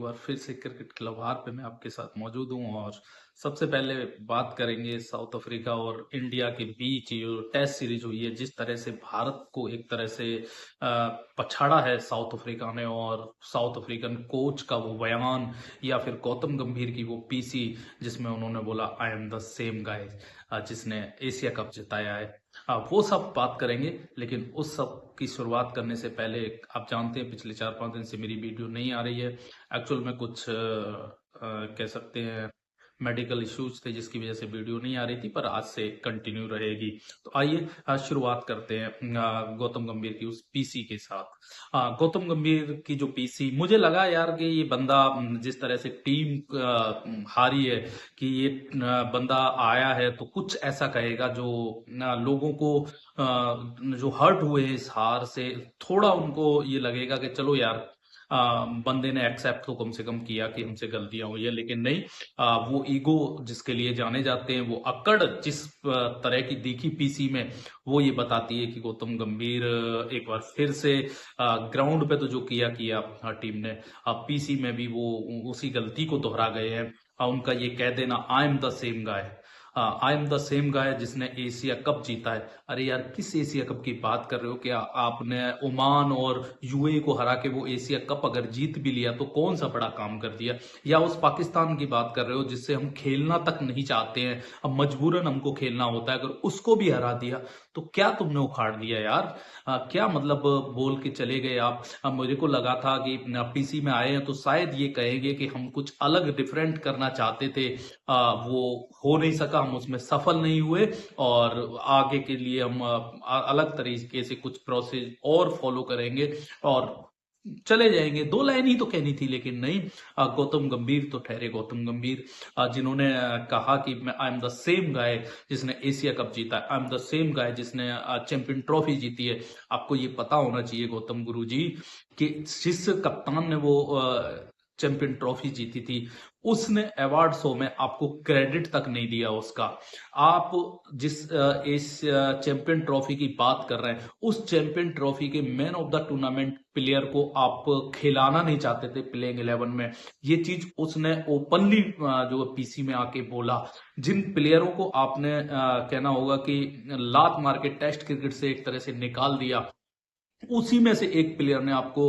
बार फिर से क्रिकेट खिलवाड़ पे मैं आपके साथ मौजूद हूँ और सबसे पहले बात करेंगे साउथ अफ्रीका और इंडिया के बीच जो टेस्ट सीरीज हुई है, जिस तरह से भारत को एक तरह से पछाड़ा है साउथ अफ्रीका ने। और साउथ अफ्रीकन कोच का वो बयान या फिर गौतम गंभीर की वो पीसी जिसमें उन्होंने बोला आई एम द सेम गाय जिसने एशिया कप जिताया है, वो सब बात करेंगे। लेकिन उस सब की शुरुआत करने से पहले आप जानते हैं पिछले 4-5 दिन से मेरी वीडियो नहीं आ रही है। एक्चुअल में कुछ कह सकते हैं मेडिकल इश्यूज थे जिसकी वजह से वीडियो नहीं आ रही थी, पर आज से कंटिन्यू रहेगी। तो आइए शुरुआत करते हैं गौतम गंभीर की उस पीसी के साथ। गौतम गंभीर की जो पीसी, मुझे लगा यार कि ये बंदा जिस तरह से टीम हारी है कि ये बंदा आया है तो कुछ ऐसा कहेगा जो लोगों को जो हर्ट हुए इस हार से, थोड़ा उनको ये लगेगा कि चलो यार बंदे ने एक्सेप्ट तो कम से कम किया कि हमसे गलतियां हुई है। लेकिन नहीं, वो ईगो जिसके लिए जाने जाते हैं, वो अकड़ जिस तरह की दिखी पीसी में, वो ये बताती है कि गौतम गंभीर एक बार फिर से ग्राउंड पे तो जो किया किया टीम ने, पीसी में भी वो उसी गलती को दोहरा गए हैं। उनका ये कह देना आई am the same guy, I am the same गाय जिसने एशिया कप जीता है। अरे यार, किस एशिया कप की बात कर रहे हो? क्या आपने ओमान और यूएई को हरा के वो एशिया कप अगर जीत भी लिया तो कौन सा बड़ा काम कर दिया? या उस पाकिस्तान की बात कर रहे हो जिससे हम खेलना तक नहीं चाहते हैं, अब मजबूरन हमको खेलना होता है, अगर उसको भी हरा दिया तो क्या तुमने उखाड़ दिया यार? क्या मतलब बोल के चले गए आप? मुझे को लगा था कि पीसी में आए हैं तो शायद ये कहेंगे कि हम कुछ अलग डिफरेंट करना चाहते थे, वो हो नहीं सका, हम उसमें सफल नहीं हुए और आगे के लिए हम अलग तरीके से कुछ प्रोसेस और फॉलो करेंगे और चले जाएंगे। दो लाइन ही तो कहनी थी, लेकिन नहीं, गौतम गंभीर तो ठहरे गौतम गंभीर, जिन्होंने कहा कि मैं आई एम द सेम गाय जिसने एशिया कप जीता है, आई एम द सेम गाय जिसने चैंपियन ट्रॉफी जीती है। आपको ये पता होना चाहिए गौतम गुरु जी कि जिस कप्तान ने वो चैंपियन ट्रॉफी जीती थी, उसने अवार्ड शो में आपको क्रेडिट तक नहीं दिया उसका। आप जिस इस चैंपियन ट्रॉफी की बात कर रहे हैं, उस चैंपियन ट्रॉफी के man of the tournament player को आप खिलाना नहीं चाहते थे प्लेइंग 11 में। ये चीज उसने ओपनली जो पीसी में आके बोला। जिन प्लेयरों को आपने कहना होगा कि लात मार के टेस्ट क्रिकेट से एक तरह से निकाल दिया, उसी में से एक प्लेयर ने आपको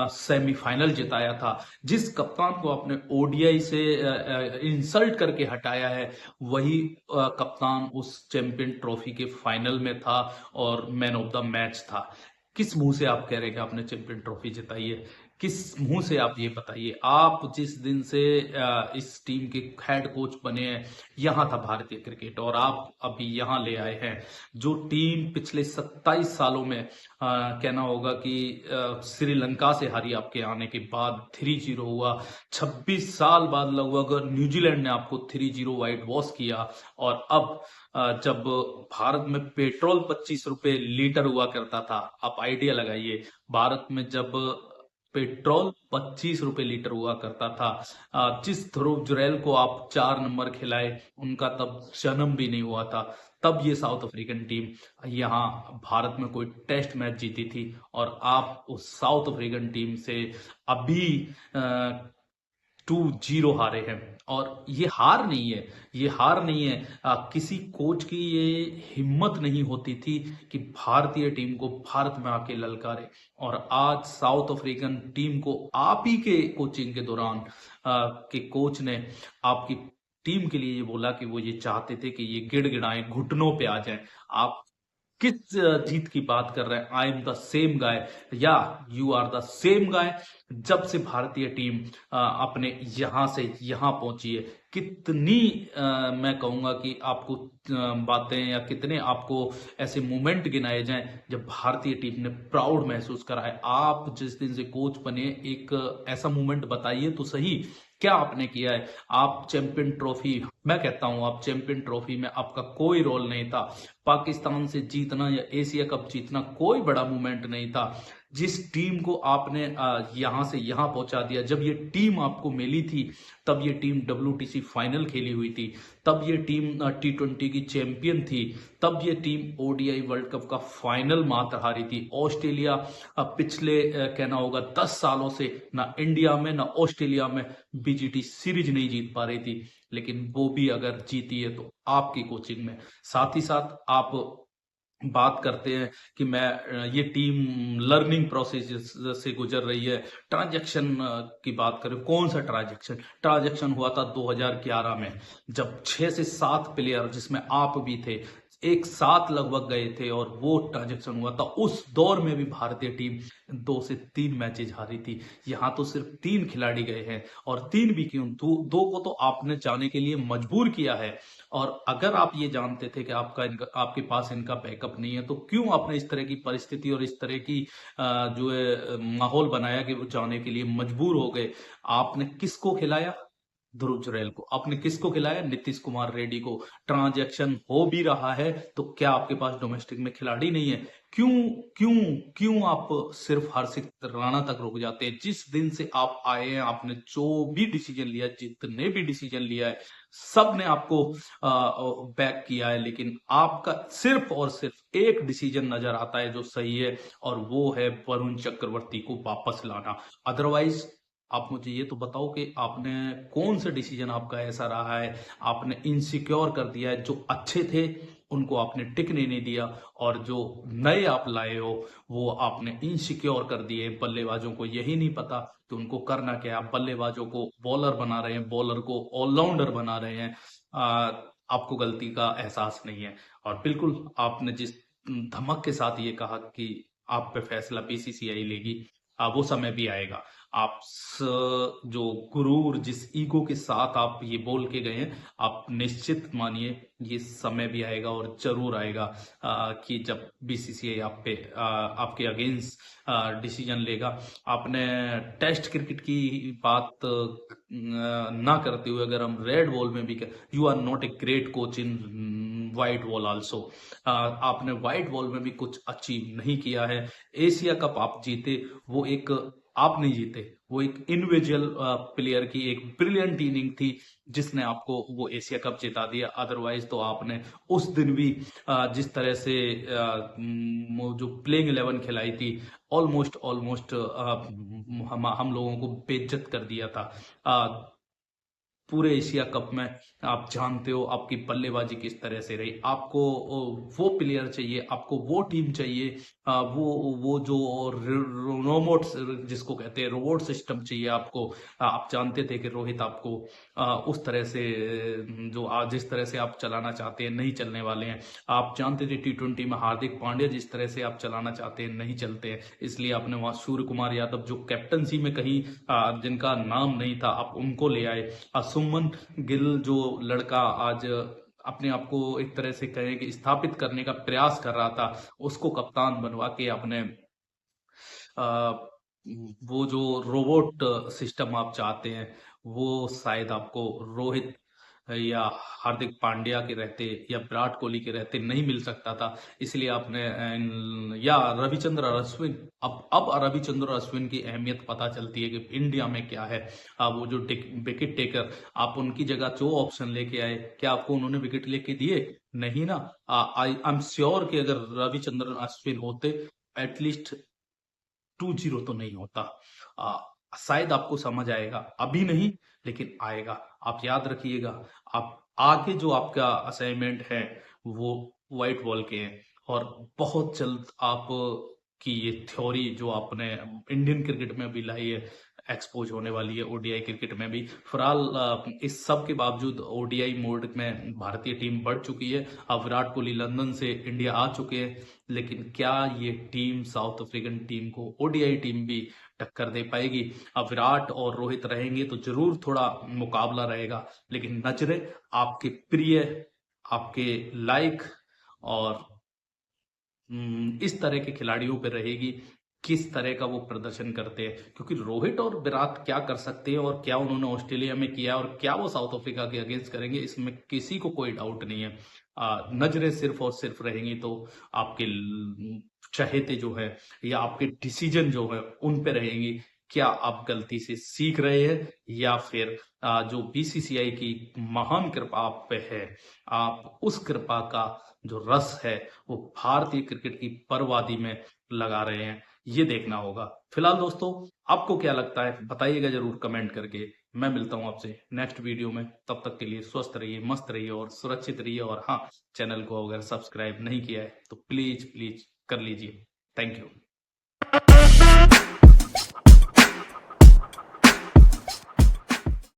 सेमीफाइनल जिताया था। जिस कप्तान को आपने ओडीआई से इंसल्ट करके हटाया है, वही कप्तान उस चैंपियन ट्रॉफी के फाइनल में था और मैन ऑफ द मैच था। किस मुंह से आप कह रहे हैं कि आपने चैंपियन ट्रॉफी जिताई है? किस मुंह से आप ये बताइए? आप जिस दिन से इस टीम के हेड कोच बने हैं, यहां था भारतीय क्रिकेट और आप अभी यहां ले आए हैं जो टीम पिछले 27 सालों में कहना होगा कि श्रीलंका से हारी आपके आने के बाद 3-0 हुआ। 26 साल बाद लगभग न्यूजीलैंड ने आपको 3-0 व्हाइट वॉश किया। और अब जब भारत में पेट्रोल 25 रुपए लीटर हुआ करता था, आप आइडिया लगाइए, भारत में जब पेट्रोल 25 रुपए लीटर हुआ करता था, जिस ध्रुव जुरैल को आप 4 नंबर खिलाए, उनका तब जन्म भी नहीं हुआ था। तब ये साउथ अफ्रीकन टीम यहाँ भारत में कोई टेस्ट मैच जीती थी और आप उस साउथ अफ्रीकन टीम से अभी 2-0 हारे हैं। और ये हार नहीं है, ये हार नहीं है, किसी कोच की ये हिम्मत नहीं होती थी कि भारतीय टीम को भारत में आके ललकारे। और आज साउथ अफ्रीकन टीम को आप ही के कोचिंग के दौरान के कोच ने आपकी टीम के लिए ये बोला कि वो ये चाहते थे कि ये गिड़गिड़ाएं, घुटनों पे आ जाएं। आप किस जीत की बात कर रहे हैं? I am the same guy या you are the same guy? जब से भारतीय टीम अपने यहां से यहां पहुंची है, कितनी मैं कहूंगा कि आपको बातें या कितने आपको ऐसे मोमेंट गिनाए जाएं जब भारतीय टीम ने प्राउड महसूस करा है। आप जिस दिन से कोच बने, एक ऐसा मोमेंट बताइए तो सही, क्या आपने किया है? आप चैंपियन ट्रॉफी, मैं कहता हूं आप चैंपियन ट्रॉफी में आपका कोई रोल नहीं था। पाकिस्तान से जीतना या एशिया कप जीतना कोई बड़ा मूवमेंट नहीं था। जिस टीम को आपने यहां से यहां पहुंचा दिया, जब ये टीम आपको मिली थी तब ये टीम WTC फाइनल खेली हुई थी, तब ये टीम T20 की चैंपियन थी, तब ये टीम ODI वर्ल्ड कप का फाइनल मात्र हारी थी। ऑस्ट्रेलिया पिछले कहना होगा 10 सालों से ना इंडिया में ना ऑस्ट्रेलिया में BGT सीरीज नहीं जीत पा रही थी, लेकिन वो भी अगर जीती है तो आपकी कोचिंग में। साथ ही साथ आप बात करते हैं कि ये टीम लर्निंग प्रोसेस से गुजर रही है। ट्रांजैक्शन की बात करें, कौन सा ट्रांजैक्शन हुआ था 2011 में, जब 6 से 7 प्लेयर जिसमें आप भी थे एक साथ लगभग गए थे और वो ट्रांजैक्शन हुआ था। उस दौर में भी भारतीय टीम 2 से 3 मैचेज हारी थी। यहाँ तो सिर्फ 3 खिलाड़ी गए हैं, और 3 भी क्यों, दो को तो आपने जाने के लिए मजबूर किया है। और अगर आप ये जानते थे कि आपके पास इनका बैकअप नहीं है, तो क्यों आपने इस तरह की परिस्थिति और इस तरह की जो है माहौल बनाया कि वो जाने के लिए मजबूर हो गए। आपने किसको खिलाया? ध्रुव जुरैल को। आपने किसको खिलाया? नीतीश कुमार रेड्डी को। ट्रांजैक्शन हो भी रहा है तो क्या आपके पास डोमेस्टिक में खिलाड़ी नहीं है? क्यों क्यों क्यों आप सिर्फ हर्षित राणा तक रुक जाते हैं? जिस दिन से आप आए हैं आपने जो भी डिसीजन लिया, जितने भी डिसीजन लिया है, सब ने आपको बैक किया है, लेकिन आपका सिर्फ और सिर्फ एक डिसीजन नजर आता है जो सही है, और वो है वरुण चक्रवर्ती को वापस लाना। अदरवाइज आप मुझे ये तो बताओ कि आपने कौन सा डिसीजन आपका ऐसा रहा है? आपने इनसिक्योर कर दिया है, जो अच्छे थे उनको आपने टिकने नहीं दिया, और जो नए आप लाए हो वो आपने इनसिक्योर कर दिए। बल्लेबाजों को यही नहीं पता कि उनको करना क्या है। आप बल्लेबाजों को बॉलर बना रहे हैं, बॉलर को ऑलराउंडर बना रहे हैं। आपको गलती का एहसास नहीं है। और बिल्कुल आपने जिस धमक के साथ ये कहा कि आप पे फैसला BCCI लेगी, वो समय भी आएगा। जो गुरूर, जिस ईगो के साथ आप ये बोल के गए हैं, आप निश्चित मानिए ये समय भी आएगा और जरूर आएगा कि जब BCCI आपके अगेंस्ट डिसीजन लेगा। आपने टेस्ट क्रिकेट की बात ना करते हुए अगर हम रेड बॉल में भी, you are not a great coach in white ball also. आपने वाइट बॉल में भी कुछ अचीव नहीं किया है। एशिया कप आप जीते, वो एक आप नहीं जीते, वो एक इंडिविजुअल प्लेयर की एक ब्रिलियंट इनिंग थी जिसने आपको वो एशिया कप जिता दिया। अदरवाइज तो आपने उस दिन भी जिस तरह से जो प्लेइंग 11 खिलाई थी, ऑलमोस्ट ऑलमोस्ट हम लोगों को बेइज्जत कर दिया था। पूरे एशिया कप में आप जानते हो आपकी बल्लेबाजी किस तरह से रही। आपको वो प्लेयर चाहिए, आपको वो टीम चाहिए, वो जो रोबोट जिसको कहते हैं, रोबोट सिस्टम चाहिए आपको। आप जानते थे कि रोहित आपको उस तरह से जो आज जिस तरह से आप चलाना चाहते हैं नहीं चलने वाले हैं। आप जानते थे T20 में हार्दिक पांड्या जिस तरह से आप चलाना चाहते हैं नहीं चलते हैं, इसलिए आपने वहां सूर्य कुमार यादव जो कैप्टनसी में कहीं जिनका नाम नहीं था, आप उनको ले आए। सुमन गिल जो लड़का आज अपने आप को एक तरह से कहें कि स्थापित करने का प्रयास कर रहा था, उसको कप्तान बनवा के आपने वो जो रोबोट सिस्टम आप चाहते हैं वो शायद आपको रोहित या हार्दिक पांड्या के रहते या विराट कोहली के रहते नहीं मिल सकता था। इसलिए आपने या रविचंद्र अश्विन, अब रविचंद्र अश्विन की अहमियत पता चलती है कि इंडिया में क्या है। वो जो विकेट टेकर, आप उनकी जगह जो ऑप्शन लेके आए, क्या आपको उन्होंने विकेट लेके दिए? नहीं ना। आई एम श्योर कि अगर रविचंद्रन अश्विन होते, एटलीस्ट 2-0 तो नहीं होता। शायद आपको समझ आएगा, अभी नहीं लेकिन आएगा। आप याद रखिएगा, आप आगे जो आपका असाइनमेंट है वो व्हाइट बॉल के हैं, और बहुत जल्द आप की ये थ्योरी जो आपने इंडियन क्रिकेट में भी लाई है एक्सपोज होने वाली है ODI क्रिकेट में भी। फिलहाल इस सब के बावजूद ODI मोड में भारतीय टीम बढ़ चुकी है। अब विराट कोहली लंदन से इंडिया आ चुके हैं, लेकिन क्या ये टीम साउथ अफ्रीकन टीम को ODI टीम भी टक्कर दे पाएगी? अब विराट और रोहित रहेंगे तो जरूर थोड़ा मुकाबला रहेगा, लेकिन नजरें आपके प्रिय, आपके लाइक और इस तरह के खिलाड़ियों पे रहेगी, किस तरह का वो प्रदर्शन करते हैं। क्योंकि रोहित और विराट क्या कर सकते हैं और क्या उन्होंने ऑस्ट्रेलिया में किया और क्या वो साउथ अफ्रीका के अगेंस्ट करेंगे, इसमें किसी को कोई डाउट नहीं है। नजरें सिर्फ और सिर्फ रहेंगी तो आपके चहेते जो है या आपके डिसीजन जो है उन पे रहेंगी। क्या आप गलती से सीख रहे हैं या फिर जो बीसीसीआई की महान कृपा आप पे है, आप उस कृपा का जो रस है वो भारतीय क्रिकेट की बर्बादी में लगा रहे हैं, ये देखना होगा। फिलहाल दोस्तों, आपको क्या लगता है बताइएगा जरूर कमेंट करके। मैं मिलता हूं आपसे नेक्स्ट वीडियो में, तब तक के लिए स्वस्थ रहिए, मस्त रहिए और सुरक्षित रहिए। और हाँ, चैनल को अगर सब्सक्राइब नहीं किया है तो प्लीज प्लीज कर लीजिए। Thank you.